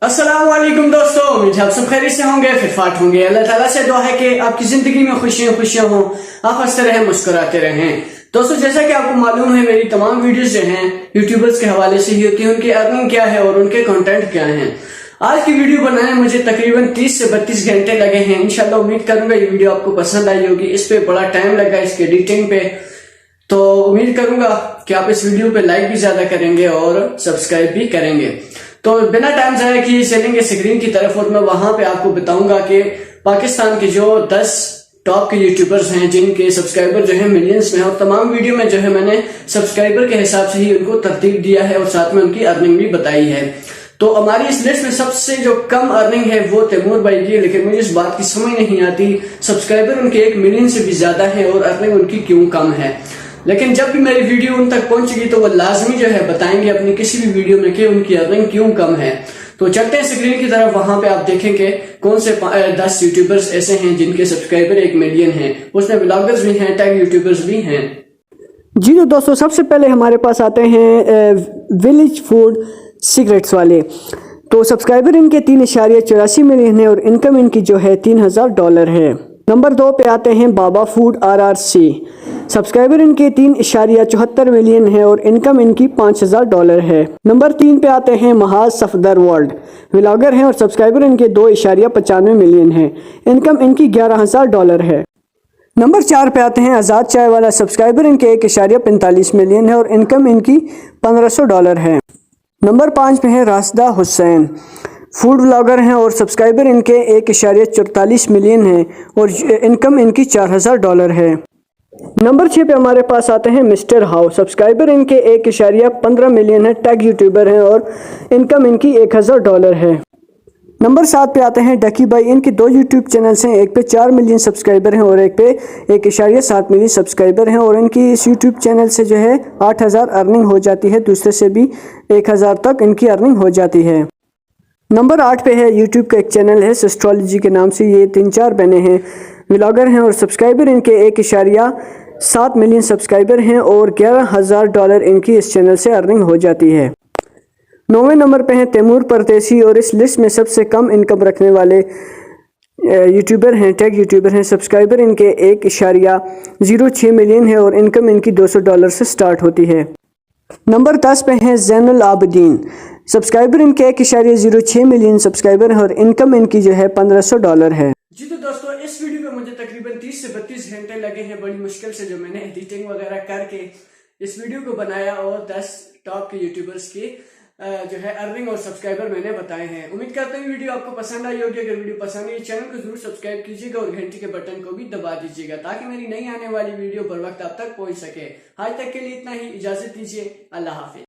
अस्सलाम वालेकुम दोस्तों, उम्मीद है आप सब खैरियत से होंगे, फिटफाट होंगे। अल्लाह ताला से दुआ है कि आपकी जिंदगी में खुशियां खुशियां हों, आप हंसते रहें, मुस्कुराते रहें। दोस्तों, जैसा कि आपको मालूम है, मेरी तमाम वीडियोस जो हैं यूट्यूबर्स के हवाले से ही होती हैं, उनकी अर्निंग क्या है और उनके कंटेंट क्या हैं। आज की वीडियो बनाने मुझे तकरीबन 30 से 32 घंटे लगे हैं। इंशाल्लाह उम्मीद करूंगा ये वीडियो आपको पसंद आई होगी। इस पे बड़ा टाइम लगा इसके एडिटिंग पे, तो उम्मीद करूंगा कि आप इस वीडियो पे लाइक भी ज्यादा करेंगे और सब्सक्राइब भी करेंगे। तो बिना टाइम जाए किए चलेंगे स्क्रीन की तरफ और मैं वहां पे आपको बताऊंगा कि पाकिस्तान के जो 10 टॉप के यूट्यूबर्स हैं जिनके सब्सक्राइबर जो है मिलियंस में है, और तमाम वीडियो में जो है मैंने सब्सक्राइबर के हिसाब से ही उनको तरतीब दिया है और साथ में उनकी अर्निंग भी बताई है। तो हमारी इस लिस्ट में सबसे जो कम अर्निंग है वो तैमूर भाई की है, लेकिन मुझे इस बात की समझ नहीं आती सब्सक्राइबर उनके 1 मिलियन से भी ज्यादा है और अर्निंग उनकी क्यों कम है। लेकिन जब भी मेरी वीडियो उन तक पहुंचेगी तो वो लाजमी जो है बताएंगे अपनी किसी भी वीडियो में कि उनकी अर्निंग क्यों कम है। तो चलते हैं स्क्रीन की तरफ, वहां पे आप देखेंगे कौन से 10 यूट्यूबर्स ऐसे हैं जिनके सब्सक्राइबर 1 मिलियन हैं। उसमें ब्लॉगर्स भी हैं, टैग यूट्यूबर्स भी हैं। जी तो दोस्तों, सबसे पहले हमारे पास आते हैं विलेज फूड सीक्रेट्स वाले। तो सब्सक्राइबर इनके 3.84 मिलियन है और इनकम इनकी जो है $3000 है। नंबर 2 पे आते हैं बाबा फूड RRC। सब्सक्राइबर इनके 3.74 मिलियन है और इनकम इनकी $5000 है। नंबर 3 पे आते हैं महाज सफदर वर्ल्ड। व्लॉगर हैं और सब्सक्राइबर इनके 2.95 मिलियन है। इनकम इनकी $11000 है। नंबर 4 पे आते हैं आज़ाद चाय वाला। सब्सक्राइबर इनके 1.45 मिलियन है और इनकम इनकी $1500 है। नंबर 5 पे है राशिदा हुसैन। फूड व्लॉगर हैं और सब्सक्राइबर इनके 1.44 मिलियन है और इनकम इनकी $4000 है। नंबर 6 पे हमारे पास आते हैं मिस्टर हाउ। सब्सक्राइबर इनके 1.15 मिलियन है, टैग यूट्यूबर हैं और इनकम इनकी $1000 है। नंबर 7 पे आते हैं डकी भाई। इनके 2 यूट्यूब चैनल्स हैं, एक पे 4 मिलियन सब्सक्राइबर हैं और एक पे 1.7 मिलियन सब्सक्राइबर हैं और इनकी इस यूट्यूब चैनल से जो है 8000 अर्निंग हो जाती है, दूसरे से भी 1000 तक इनकी अर्निंग हो जाती है। नंबर 8 पे है यूट्यूब का एक चैनल है एस्ट्रोलॉजी के नाम से। ये 3-4 बने हैं, व्लॉगर हैं और सब्सक्राइबर इनके 1.7 मिलियन सब्सक्राइबर हैं और $11000 इनकी इस चैनल से अर्निंग हो जाती है। 9वें नंबर पे हैं तैमूर परदेसी और इस लिस्ट में सबसे कम इनकम रखने वाले यूट्यूबर हैं, टैग यूट्यूबर हैं। सब्सक्राइबर इनके 1.06 मिलियन है और इनकम इनकी $200 से स्टार्ट होती है। नंबर 10 पे हैं ज़ैनुल आबिदीन। सब्सक्राइबर इनके 1.06 मिलियन सब्सक्राइबर हैं और इनकम इनकी जो है $1500 है। जी तो दोस्तों, इस वीडियो में मुझे तकरीबन 30 से 32 घंटे लगे हैं बड़ी मुश्किल से, जो मैंने एडिटिंग वगैरह करके इस वीडियो को बनाया और 10 टॉप के यूट्यूबर्स की जो है अर्निंग और सब्सक्राइबर मैंने बताए हैं। उम्मीद करते हैं वीडियो आपको पसंद आई होगी। अगर वीडियो पसंद आई चैनल को जरूर सब्सक्राइब कीजिएगा और घंटी के बटन को भी दबा दीजिएगा ताकि मेरी नई आने वाली वीडियो बर वक्त आप तक पहुंच सके। आज तक के लिए इतना ही, इजाजत दीजिए। अल्लाह हाफिज।